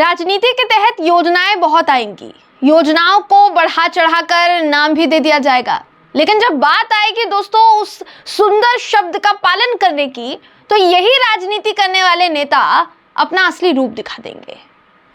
राजनीति के तहत योजनाएं बहुत आएंगी, योजनाओं को बढ़ा चढ़ाकर नाम भी दे दिया जाएगा, लेकिन जब बात आएगी दोस्तों उस सुंदर शब्द का पालन करने की, तो यही राजनीति करने वाले नेता अपना असली रूप दिखा देंगे।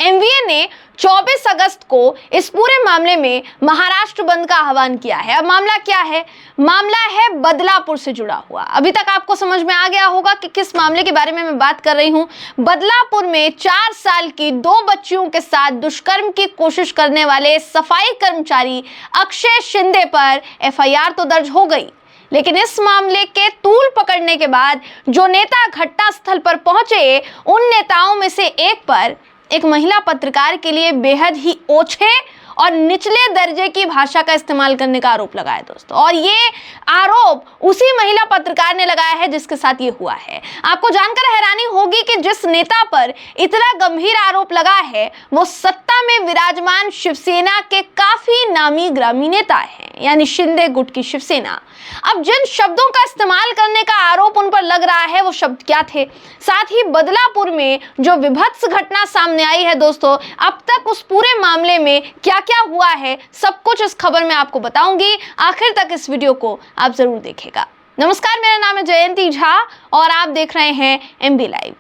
एमवीए ने 24 अगस्त को इस पूरे मामले में महाराष्ट्र बंद का आह्वान किया है। अब मामला क्या है? मामला है बदलापुर से जुड़ा हुआ। अभी तक आपको समझ में आ गया होगा कि किस मामले के बारे में मैं बात कर रही हूं। बदलापुर में 4 साल की 2 बच्चियों के साथ दुष्कर्म की कोशिश करने वाले सफाई कर्मचारी अक्षय शिंदे पर एफआईआर तो दर्ज हो गई, लेकिन इस मामले के तूल पकड़ने के बाद जो नेता घटनास्थल पर पहुंचे, उन नेताओं में से एक पर एक महिला पत्रकार के लिए बेहद ही ओछे और निचले दर्जे की भाषा का इस्तेमाल करने का आरोप लगाया दोस्तों। और ये आरोप उसी महिला पत्रकार ने लगाया है जिसके साथ ये हुआ है। आपको जानकर हैरानी होगी कि जिस नेता पर इतना गंभीर आरोप लगा है वो सत्ता में विराजमान शिवसेना के काफी नामी ग्रामी नेता हैं, यानी शिंदे गुट की शिवसेना। अब जिन शब्दों का इस्तेमाल करने का आरोप उन पर लग रहा है वो शब्द क्या थे, साथ ही बदलापुर में जो विभत्स घटना सामने आई है दोस्तों, अब तक उस पूरे मामले में क्या क्या हुआ है, सब कुछ इस खबर में आपको बताऊंगी। आखिर तक इस वीडियो को आप जरूर देखिएगा। नमस्कार, मेरा नाम है जयंती झा और आप देख रहे हैं एमबी लाइव।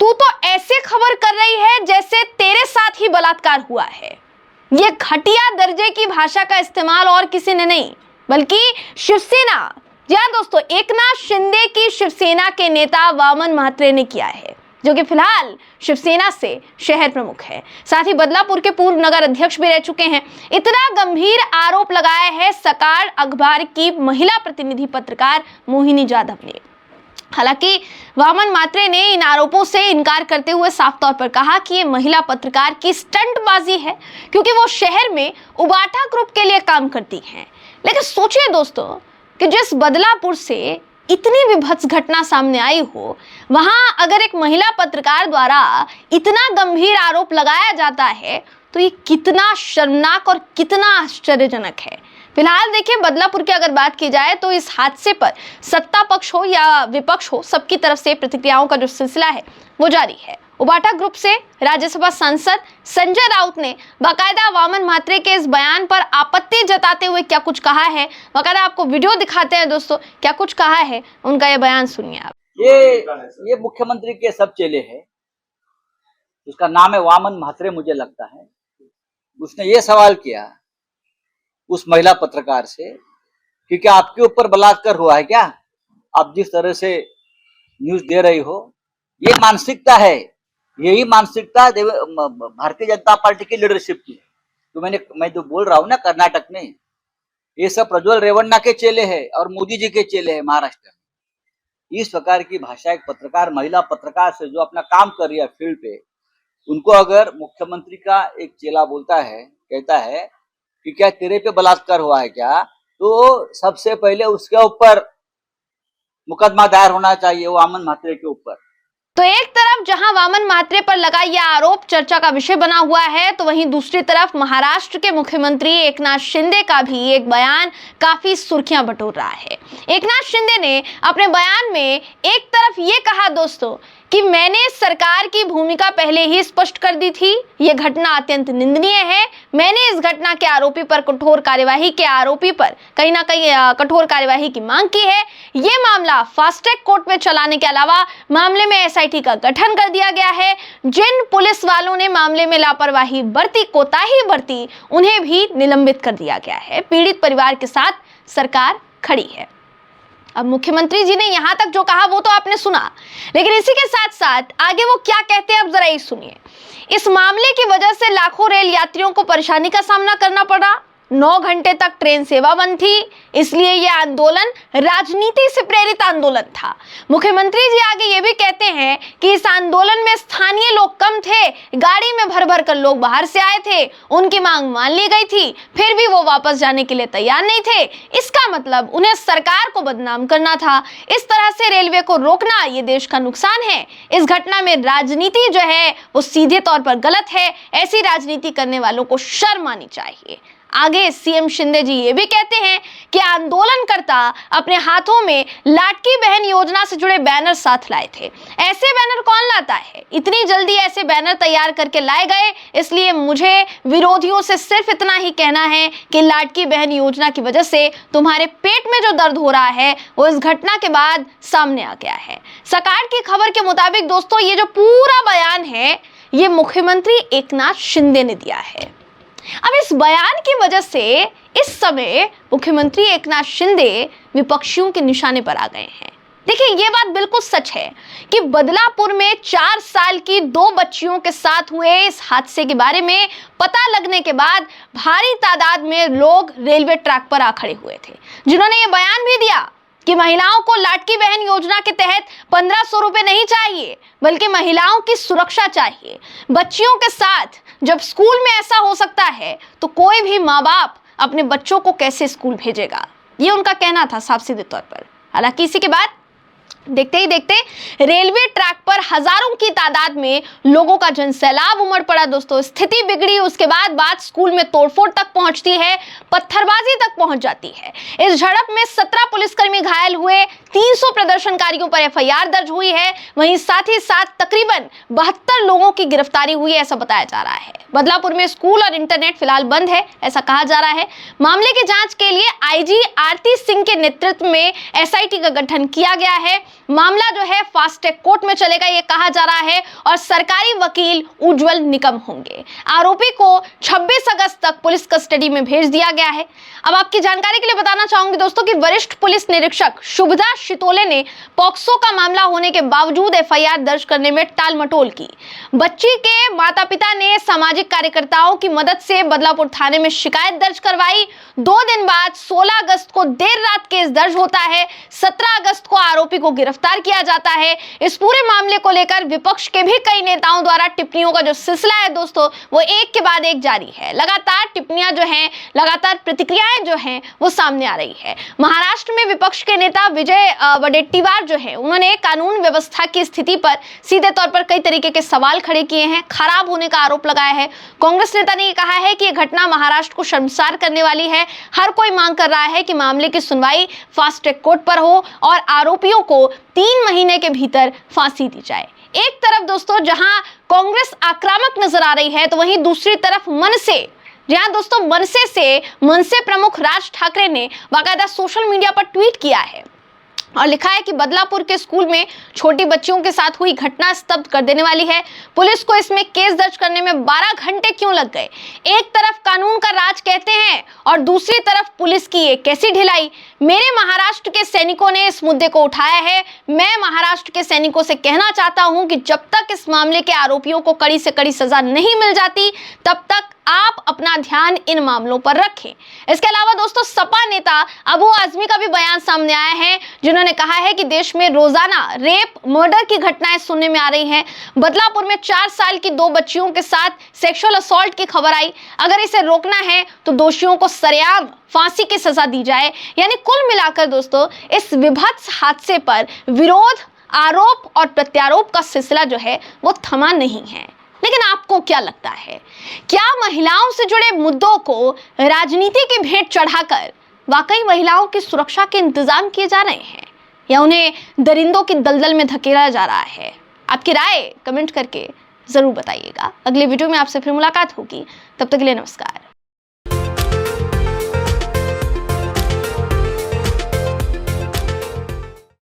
तू तो ऐसे खबर कर रही है जैसे तेरे साथ ही बलात्कार हुआ है। ये घटिया दर्जे की भाषा का इस्तेमाल और किसी ने नहीं बल्कि शिवसेना, जी हाँ दोस्तों, एकनाथ शिंदे की शिवसेना के नेता वामन म्हात्रे ने किया है, जो कि फिलहाल शिवसेना से शहर प्रमुख है। साथ ही बदलापुर के पूर्व नगर अध्यक्ष भी रह चुके हैं। इतना गंभीर आरोप लगाया है सकार अखबार की महिला प्रतिनिधि पत्रकार मोहिनी जाधव ने। हालांकि वामन म्हात्रे ने इन आरोपों से इनकार करते हुए साफ तौर पर कहा कि ये महिला पत्रकार की स्टंटबाजी है, क्योंकि वो शहर में उबाटा ग्रुप के लिए काम करती हैं। लेकिन सोचिए दोस्तों कि जिस बदलापुर से इतनी विभत्स घटना सामने आई हो, वहां अगर एक महिला पत्रकार द्वारा इतना गंभीर आरोप लगाया जाता है तो ये कितना शर्मनाक और कितना आश्चर्यजनक है। फिलहाल देखिए, बदलापुर की अगर बात की जाए तो इस हादसे पर सत्ता पक्ष हो या विपक्ष हो, सबकी तरफ से प्रतिक्रियाओं का जो सिलसिला है वो जारी है। उबाटा ग्रुप से राज्यसभा सांसद संजय राउत ने बाकायदा वामन म्हात्रे के इस बयान पर आपत्ति जताते हुए क्या कुछ कहा है, बाकायदा आपको वीडियो दिखाते हैं दोस्तों, क्या कुछ कहा है उनका, ये बयान सुनिए आप। ये मुख्यमंत्री के सब चेले हैं, उसका नाम है वामन म्हात्रे मुझे लगता है। उसने ये सवाल किया उस महिला पत्रकार से कि क्या आपके ऊपर बलात्कार हुआ है क्या? आप जिस तरह से न्यूज दे रही हो, ये मानसिकता है, यही मानसिकता भारतीय जनता पार्टी की लीडरशिप की है। तो मैं जो बोल रहा हूँ ना, कर्नाटक में ये सब प्रज्वल रेवन्ना के चेले हैं और मोदी जी के चेले हैं महाराष्ट्र में। इस प्रकार की भाषा एक पत्रकार, महिला पत्रकार से जो अपना काम कर रही है फील्ड पे, उनको अगर मुख्यमंत्री का एक चेला बोलता है, कहता है कि क्या तेरे पे बलात्कार हुआ है क्या, तो सबसे पहले उसके ऊपर मुकदमा दायर होना चाहिए, वामन म्हात्रे के ऊपर। तो एक तरफ जहां वामन म्हात्रे पर लगा यह आरोप चर्चा का विषय बना हुआ है, तो वहीं दूसरी तरफ महाराष्ट्र के मुख्यमंत्री एकनाथ शिंदे का भी एक बयान काफी सुर्खियां बटोर रहा है। एकनाथ शिंदे ने अपने बयान में एक तरफ ये कहा दोस्तों कि मैंने सरकार की भूमिका पहले ही स्पष्ट कर दी थी, ये घटना अत्यंत निंदनीय है। मैंने इस घटना के आरोपी पर कठोर कार्यवाही के आरोपी पर कहीं ना कहीं कठोर कार्यवाही की मांग की है। ये मामला फास्ट ट्रैक कोर्ट में चलाने के अलावा मामले में एसआईटी का गठन कर दिया गया है। जिन पुलिस वालों ने मामले में लापरवाही बरती, कोताही बरती, उन्हें भी निलंबित कर दिया गया है। पीड़ित परिवार के साथ सरकार खड़ी है। अब मुख्यमंत्री जी ने यहां तक जो कहा वो तो आपने सुना, लेकिन इसी के साथ साथ आगे वो क्या कहते हैं अब जरा ये सुनिए। इस मामले की वजह से लाखों रेल यात्रियों को परेशानी का सामना करना पड़ा। 9 घंटे तक ट्रेन सेवा बंद थी, इसलिए यह आंदोलन राजनीति से प्रेरित आंदोलन था। मुख्यमंत्री जी आगे ये भी कहते हैं कि इस आंदोलन में स्थानीय लोग कम थे, गाड़ी में भर भर कर लोग बाहर से आए थे, उनकी मांग मान ली गई थी, फिर भी वो वापस जाने के लिए तैयार नहीं थे। इसका मतलब उन्हें सरकार को बदनाम करना था। इस तरह से रेलवे को रोकना ये देश का नुकसान है। इस घटना में राजनीति जो है वो सीधे तौर पर गलत है। ऐसी राजनीति करने वालों को शर्म आनी चाहिए। आगे सीएम शिंदे जी ये भी कहते हैं कि आंदोलनकर्ता अपने हाथों में लाडली बहन योजना से जुड़े बैनर साथ लाए थे। ऐसे बैनर कौन लाता है? इतनी जल्दी ऐसे बैनर तैयार करके लाए गए। इसलिए मुझे विरोधियों से सिर्फ इतना ही कहना है कि लाडली बहन योजना की वजह से तुम्हारे पेट में जो दर्द हो रहा है वो इस घटना के बाद सामने आ गया है। सकार की खबर के मुताबिक दोस्तों ये जो पूरा बयान है ये मुख्यमंत्री एकनाथ शिंदे ने दिया है। अब इस बयान की वजह से इस समय मुख्यमंत्री एकनाथ शिंदे विपक्षियों के निशाने पर आ गए हैं। देखिए ये बात बिल्कुल सच है कि बदलापुर में 4 साल की 2 बच्चियों के साथ हुए इस हादसे के बारे में पता लगने के बाद भारी तादाद में लोग रेलवे ट्रैक पर आ खड़े हुए थे, जिन्होंने ये बयान भी दिया कि महिलाओं को लाडली बहन योजना के तहत 1500 रुपए नहीं चाहिए, बल्कि महिलाओं की सुरक्षा चाहिए। बच्चियों के साथ जब स्कूल में ऐसा हो सकता है तो कोई भी माँ बाप अपने बच्चों को कैसे स्कूल भेजेगा, ये उनका कहना था साफ सीधे तौर पर। हालांकि इसी के बाद देखते ही देखते रेलवे ट्रैक पर हजारों की तादाद में लोगों का जनसैलाब उमड़ पड़ा दोस्तों। स्थिति बिगड़ी, उसके बाद बात स्कूल में तोड़फोड़ तक पहुंचती है, पत्थरबाजी तक पहुंच जाती है। इस झड़प में 17 पुलिसकर्मी घायल हुए, 300 प्रदर्शनकारियों पर एफआईआर दर्ज हुई है। वहीं साथ ही साथ तकरीबन 72 लोगों की गिरफ्तारी हुई है, ऐसा बताया जा रहा है। बदलापुर में स्कूल और इंटरनेट फिलहाल बंद है, ऐसा कहा जा रहा है। मामले की जांच के लिए आईजी आरती सिंह के नेतृत्व में एसआईटी का गठन किया गया है। मामला जो है फास्ट ट्रैक कोर्ट में चलेगा, ये कहा जा रहा है, और सरकारी वकील उज्जवल निकम होंगे। आरोपी को 26 अगस्त तक पुलिस कस्टडी में भेज दिया गया है। अब आपकी जानकारी के लिए बताना चाहूंगी दोस्तों कि वरिष्ठ पुलिस निरीक्षक शुभदा शितोले ने पॉक्सो का मामला होने के बावजूद एफआईआर दर्ज करने में टालमटोल की। बच्ची के माता पिता ने सामाजिक कार्यकर्ताओं की मदद से बदलापुर थाने में शिकायत दर्ज करवाई। 2 दिन बाद 16 अगस्त को देर रात केस दर्ज होता है। 17 अगस्त को आरोपी को गिरफ्तार किया जाता है। इस पूरे मामले को लेकर विपक्ष के भी कई नेताओं द्वारा टिप्पणियों का जो सिलसिला है दोस्तों वो एक के बाद एक जारी है। लगातार टिप्पणियां जो हैं, लगातार प्रतिक्रियाएं जो हैं वो सामने आ रही है। महाराष्ट्र में विपक्ष के नेता विजय वडेट्टीवार जो है उन्होंने कानून व्यवस्था की स्थिति पर सीधे तौर पर कई तरीके के सवाल खड़े किए हैं, खराब होने का आरोप लगाया है। कांग्रेस नेता ने कहा है कि यह घटना महाराष्ट्र को शर्मसार करने वाली है। हर कोई मांग कर रहा है कि मामले की सुनवाई फास्ट ट्रैक कोर्ट पर हो और आरोपियों को 3 महीने के भीतर फांसी दी जाए। एक तरफ दोस्तों जहां कांग्रेस आक्रामक नजर आ रही है तो वहीं दूसरी तरफ मनसे, जहां दोस्तों मनसे प्रमुख राज ठाकरे ने बाकायदा सोशल मीडिया पर ट्वीट किया है और लिखा है कि बदलापुर के स्कूल में छोटी बच्चियों के साथ हुई घटना स्तब्ध कर देने वाली है। पुलिस को इसमें केस दर्ज करने में 12 घंटे क्यों लग गए? एक तरफ कानून का राज कहते हैं और दूसरी तरफ पुलिस की ये कैसी ढिलाई। मेरे महाराष्ट्र के सैनिकों ने इस मुद्दे को उठाया है। मैं महाराष्ट्र के सैनिकों से कहना चाहता हूं कि जब तक इस मामले के आरोपियों को कड़ी से कड़ी सजा नहीं मिल जाती तब तक आप अपना ध्यान इन मामलों पर रखें। इसके अलावा दोस्तों सपा नेता अबू आजमी का भी बयान सामने आया है, जिन्होंने कहा है कि देश में रोजाना रेप मर्डर की घटनाएं सुनने में आ रही हैं। बदलापुर में 4 साल की 2 बच्चियों के साथ सेक्सुअल असॉल्ट की खबर आई। अगर इसे रोकना है तो दोषियों को सरेआम फांसी की सजा दी जाए। यानी कुल मिलाकर दोस्तों इस विभत्स हादसे पर विरोध, आरोप और प्रत्यारोप का सिलसिला जो है वो थमा नहीं है। लेकिन आपको क्या लगता है, क्या महिलाओं से जुड़े मुद्दों को राजनीति की भेंट चढ़ाकर वाकई महिलाओं की सुरक्षा के इंतजाम किए जा रहे हैं या उन्हें दरिंदों की दलदल में धकेला जा रहा है? आपकी राय कमेंट करके जरूर बताइएगा। अगले वीडियो में आपसे फिर मुलाकात होगी, तब तक के लिए नमस्कार।